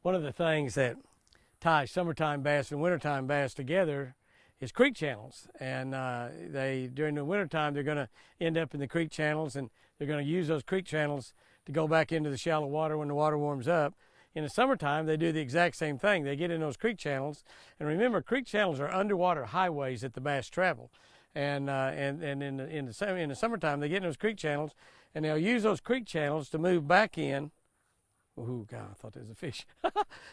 One of the things that ties summertime bass and wintertime bass together is creek channels. And during the wintertime, they're going to end up in the creek channels, and they're going to use those creek channels to go back into the shallow water when the water warms up. In the summertime, they do the exact same thing. They get in those creek channels, and remember, creek channels are underwater highways that the bass travel. And in the summertime, they get in those creek channels, and they'll use those creek channels to move back in. Oh, God, I thought there was a fish.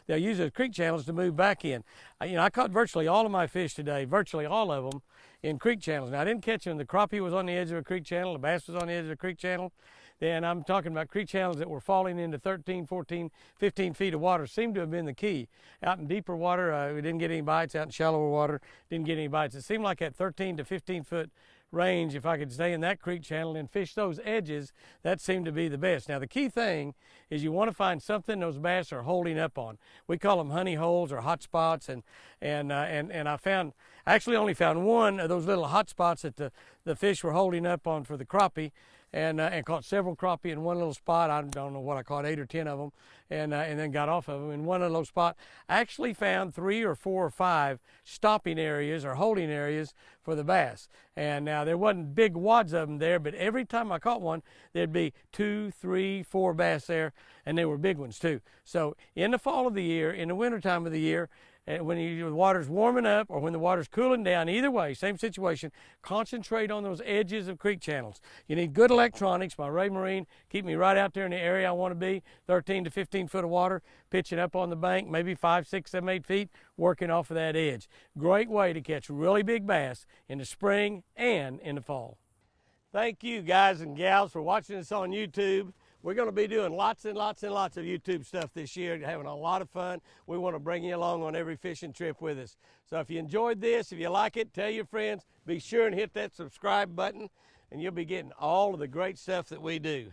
They'll use those creek channels to move back in. I caught virtually all of my fish today, virtually all of them, in creek channels. Now, I didn't catch them. The crappie was on the edge of a creek channel. The bass was on the edge of a creek channel. Then I'm talking about creek channels that were falling into 13, 14, 15 feet of water. Seemed to have been the key. Out in deeper water, we didn't get any bites. Out in shallower water, didn't get any bites. It seemed like at 13 to 15 foot range, if I could stay in that creek channel and fish those edges, that seemed to be the best. Now, the key thing is you want to find something those bass are holding up on. We call them honey holes or hot spots, and I actually only found one of those little hot spots that the fish were holding up on for the crappie, and caught several crappie in one little spot. I don't know what I caught, 8 or 10 of them, and then got off of them. In one little spot, I actually found 3 or 4 or 5 stopping areas or holding areas for the bass. And now there wasn't big wads of them there, but every time I caught one, there'd be 2, 3, 4 bass there, and they were big ones too. So in the fall of the year, in the winter time of the year, when the water's warming up or when the water's cooling down, either way, same situation, concentrate on those edges of creek channels. You need good electronics. My Raymarine keep me right out there in the area I want to be, 13 to 15 foot of water, pitching up on the bank, maybe 5, 6, 7, 8 feet, working off of that edge. Great way to catch really big bass in the spring and in the fall. Thank you, guys and gals, for watching us on YouTube. We're going to be doing lots and lots and lots of YouTube stuff this year, having a lot of fun. We want to bring you along on every fishing trip with us. So if you enjoyed this, if you like it, tell your friends. Be sure and hit that subscribe button, and you'll be getting all of the great stuff that we do.